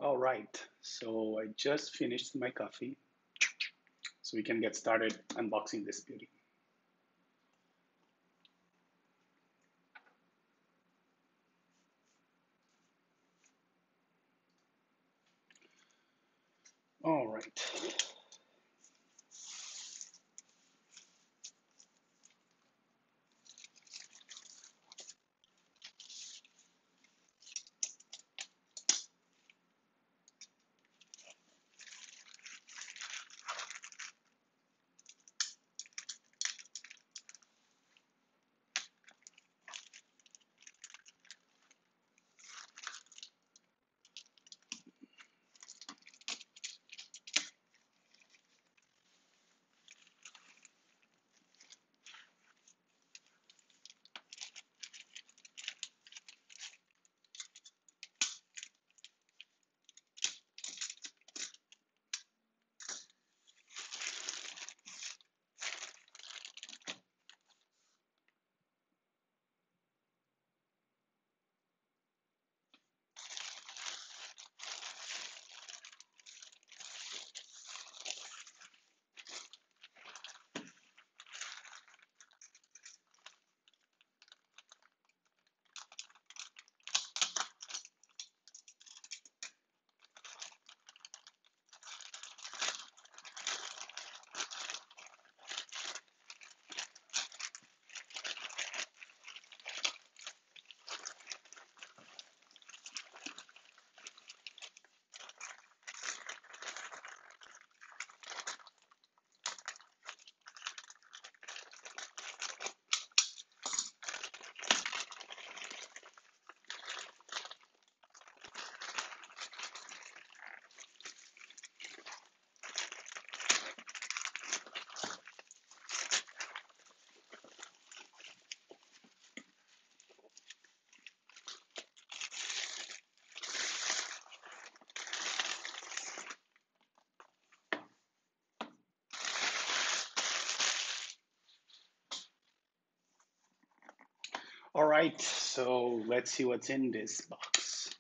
All right, so I just finished my coffee, so we can get started unboxing this beauty. All right. All right, so let's see what's in this box.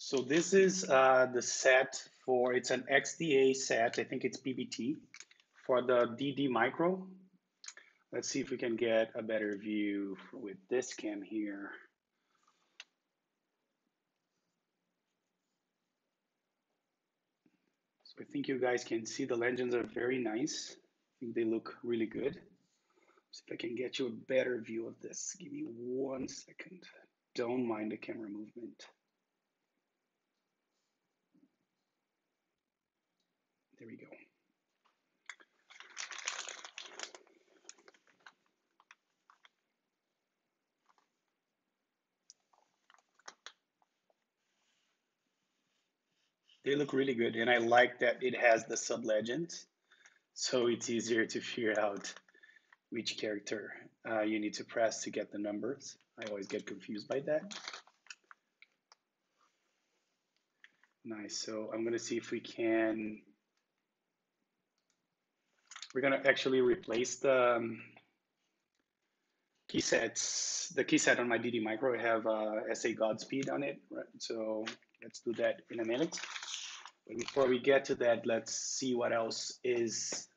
So this is the set for, it's an XDA set, I think it's PBT, for the DDmicro. Let's see if we can get a better view with this cam here. So I think you guys can see the legends are very nice. I think they look really good. So if I can get you a better view of this, give me 1 second. Don't mind the camera movement. There we go. They look really good, and I like that it has the sub-legends, so it's easier to figure out which character you need to press to get the numbers. I always get confused by that. Nice, so I'm gonna see if we can, we're gonna actually replace the keysets, the keyset on my DDmicro. I have SA Godspeed on it, right? So let's do that in a minute. But before we get to that, let's see what else is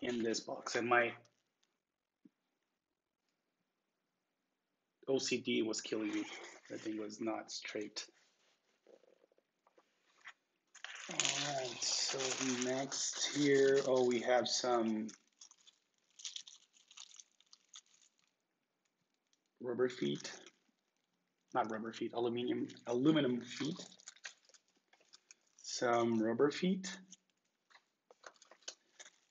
in this box. And my OCD was killing me. That thing was not straight. All right, so next here, oh, we have some rubber feet, not rubber feet, aluminum feet, some rubber feet,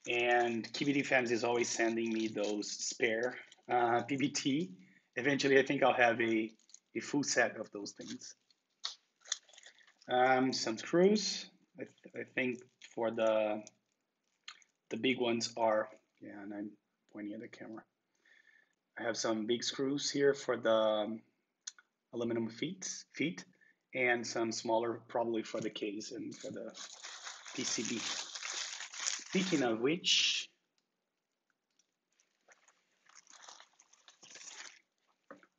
And KBDfans is always sending me those spare PBT. Eventually, I think I'll have a full set of those things. Some screws. I think for the big ones are, yeah, and I'm pointing at the camera. I have some big screws here for the aluminum feet, and some smaller probably for the case and for the PCB. Speaking of which,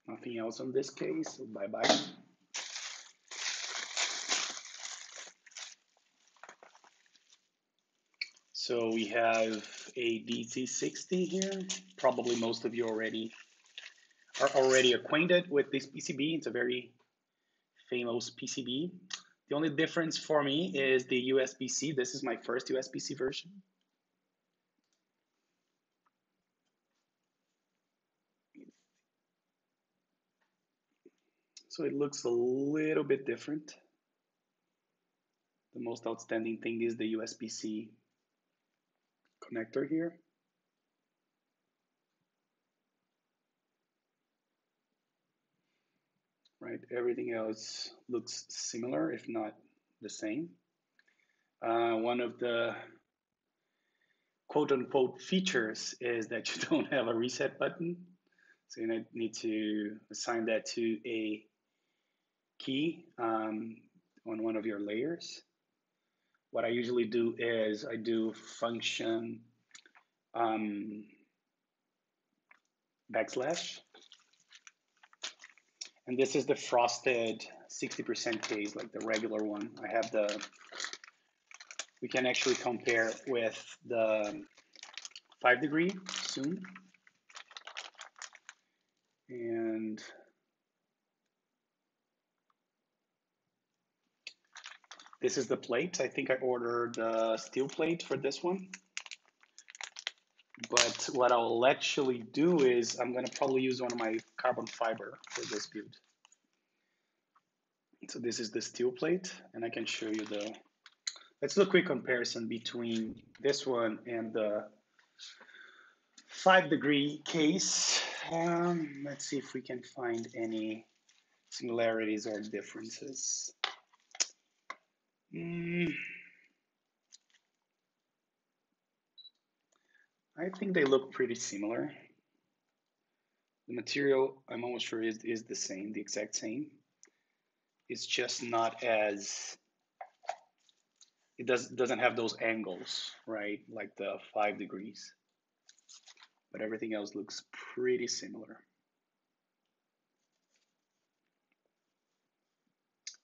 nothing else on this case, so bye-bye. So we have a DZ60 here. Probably most of you are already acquainted with this PCB. It's a very famous PCB. The only difference for me is the USB-C. This is my first USB-C version. So it looks a little bit different. The most outstanding thing is the USB-C connector here. Right, everything else looks similar, if not the same. One of the quote-unquote features is that you don't have a reset button. So you need to assign that to a key on one of your layers. What I usually do is I do function backslash. And this is the frosted 60% case, like the regular one. I have we can actually compare with the 5 degree soon. And this is the plate. I think I ordered a steel plate for this one. But what I'll actually do is I'm gonna probably use one of my carbon fiber for this build. So this is the steel plate, and I can show you let's do a quick comparison between this one and the 5 degree case. Let's see if we can find any similarities or differences. I think they look pretty similar. The material, I'm almost sure, is the same, the exact same. It's just not as, it doesn't have those angles, right? Like the 5 degrees. But everything else looks pretty similar.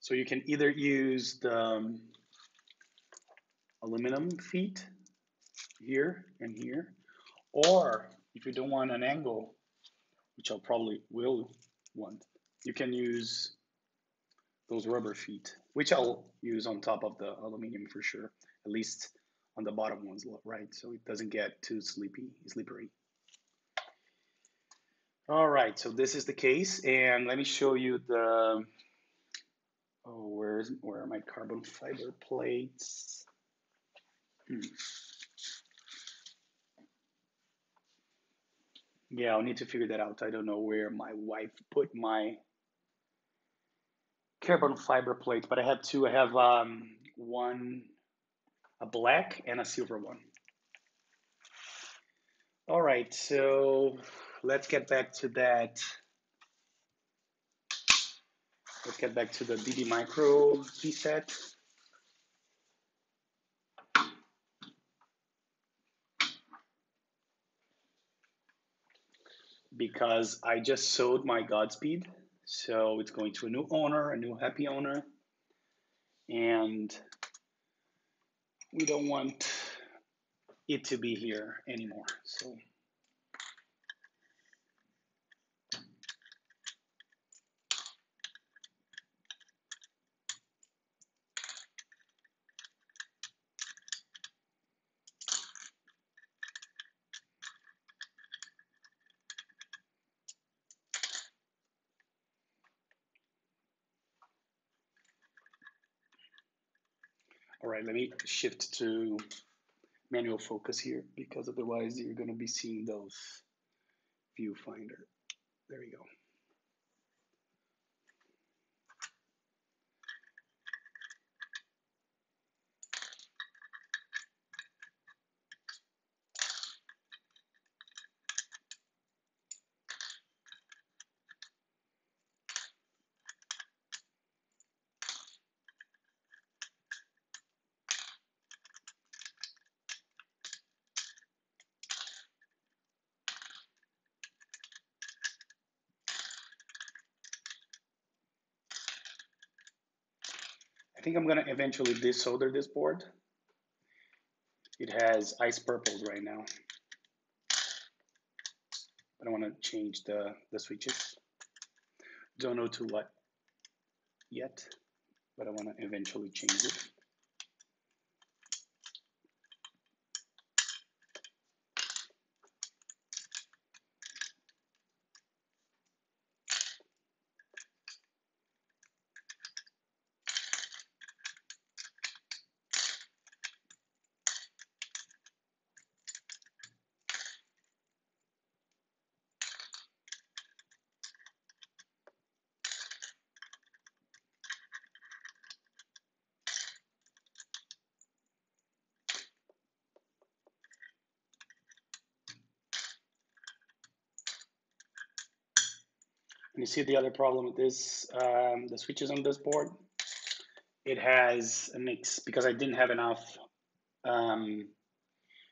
So you can either use the aluminum feet here and here, or if you don't want an angle, which I'll probably will want, you can use those rubber feet, which I'll use on top of the aluminum for sure, at least on the bottom ones, right? So it doesn't get too slippery. All right, so this is the case, and let me show you the, where are my carbon fiber plates? Yeah, I'll need to figure that out. I don't know where my wife put my carbon fiber plate, but I have two. I have one, a black and a silver one. All right, so let's get back to that. Let's get back to the DDmicro keyset. Because I just sold my Godspeed, so it's going to a new owner, a new happy owner, and we don't want it to be here anymore. So all right, let me shift to manual focus here, because otherwise you're going to be seeing those viewfinder. There we go. I think I'm going to eventually desolder this board. It has ice purples right now. But I want to change the switches. Don't know to what yet, but I want to eventually change it. And you see the other problem with this, the switches on this board, it has a mix because I didn't have enough. I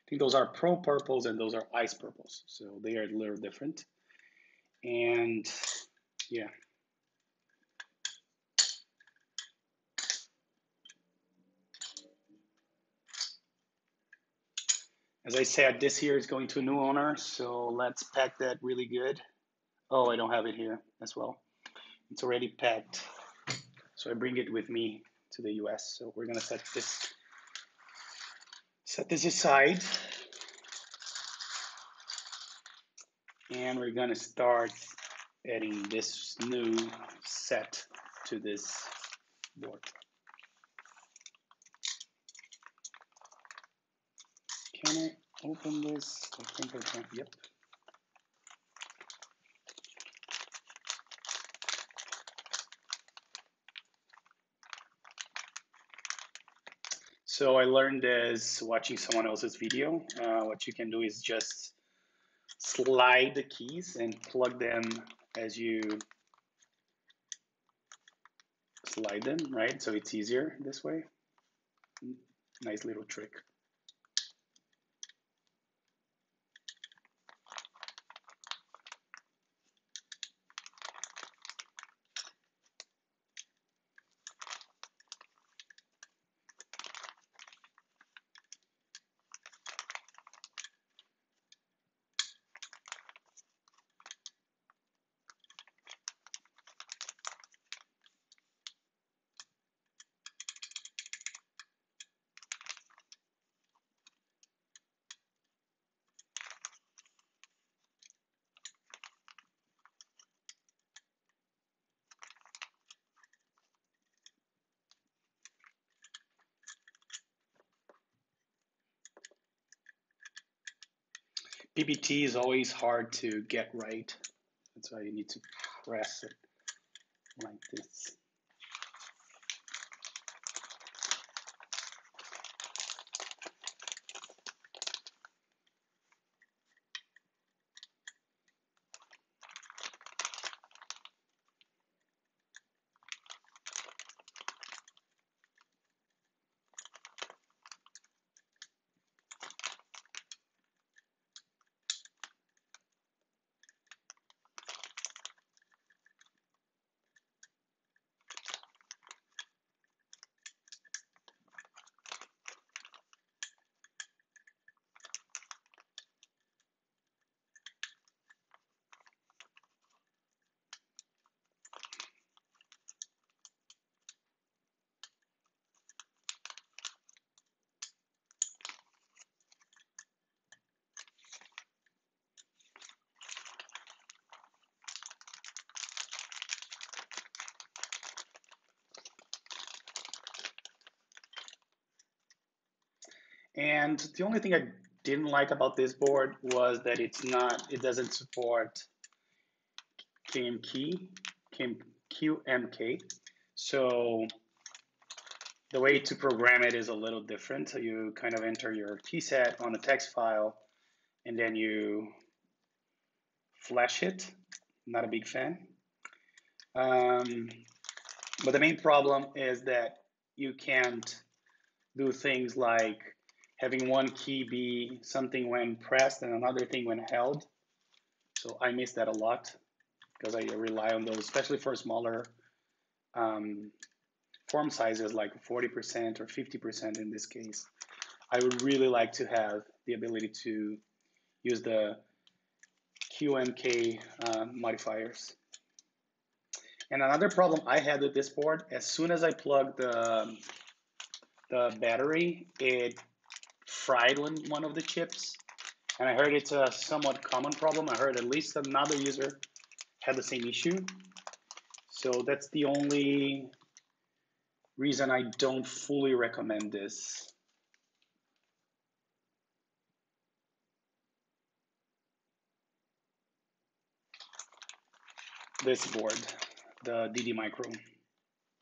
think those are pro purples and those are ice purples. So they are a little different. And yeah. As I said, this here is going to a new owner. So let's pack that really good. Oh, I don't have it here as well. It's already packed. So I bring it with me to the US. So we're gonna set this aside. And we're gonna start adding this new set to this board. Can I open this? I think I can, yep. So I learned this watching someone else's video. What you can do is just slide the keys and plug them as you slide them, right? So it's easier this way. Nice little trick. PBT is always hard to get right. That's why you need to press it like this. And the only thing I didn't like about this board was that it doesn't support QMK. So the way to program it is a little different. So you kind of enter your keyset on a text file and then you flash it. Not a big fan. But the main problem is that you can't do things like having one key be something when pressed and another thing when held. So I miss that a lot because I rely on those, especially for smaller form sizes like 40% or 50% in this case. I would really like to have the ability to use the QMK modifiers. And another problem I had with this board, as soon as I plugged the battery, it fried one of the chips. And I heard it's a somewhat common problem. I heard at least another user had the same issue. So that's the only reason I don't fully recommend this. This board, the DDmicro,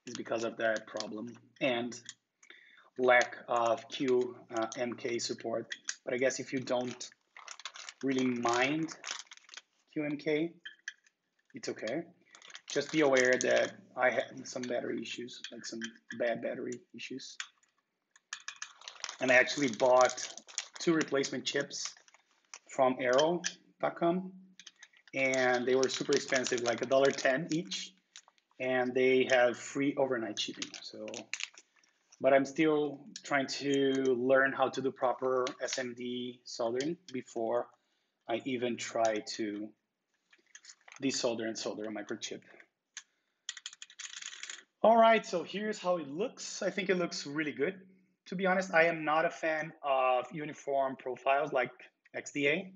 is because of that problem and lack of QMK support. But I guess if you don't really mind QMK, it's okay. Just be aware that I had some battery issues, like some bad battery issues. And I actually bought 2 replacement chips from arrow.com, and they were super expensive, like $1.10 each, and they have free overnight shipping. So, but I'm still trying to learn how to do proper SMD soldering before I even try to desolder and solder a microchip. All right, so here's how it looks. I think it looks really good. To be honest, I am not a fan of uniform profiles like XDA,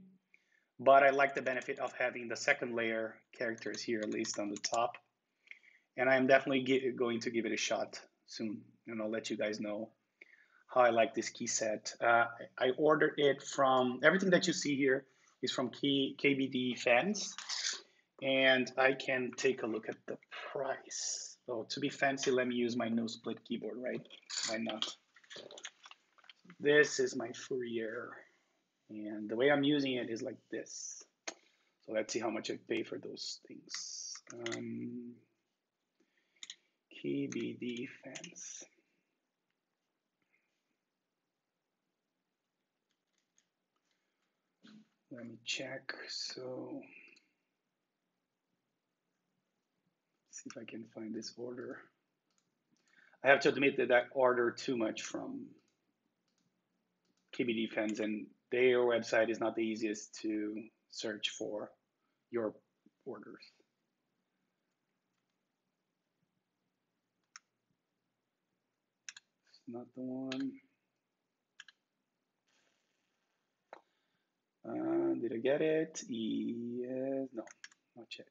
but I like the benefit of having the second layer characters here, at least on the top. And I'm definitely going to give it a shot soon, and I'll let you guys know how I like this key set. I ordered it from, everything that you see here is from KBDfans, and I can take a look at the price. So to be fancy, let me use my no split keyboard, right? Why not? This is my Fourier, and the way I'm using it is like this. So let's see how much I pay for those things. KBDfans. Let me check. So see if I can find this order. I have to admit that I order too much from KBDfans, and their website is not the easiest to search for your orders. It's not the one. Did I get it? Yes. No, not yet.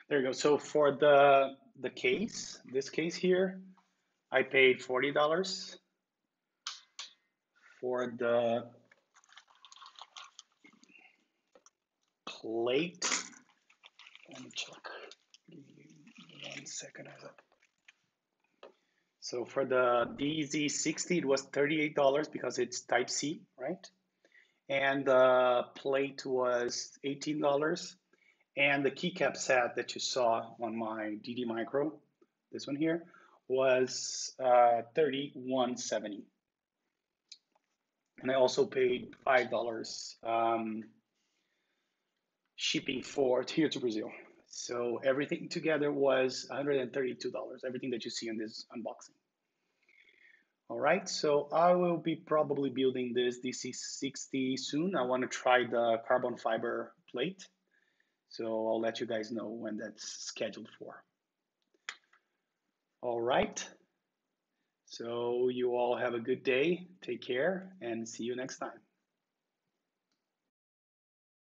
There you go. So for the case, this case here, I paid $40. For the plate, let me check. Give me 1 second. So for the DZ60, it was $38 because it's Type C, right? And the plate was $18. And the keycap set that you saw on my DDmicro, this one here, was $31.70. And I also paid $5 shipping for here to Brazil. So everything together was $132, everything that you see in this unboxing. All right, so I will be probably building this DZ60 soon. I want to try the carbon fiber plate. So I'll let you guys know when that's scheduled for. All right. So you all have a good day, take care, and see you next time.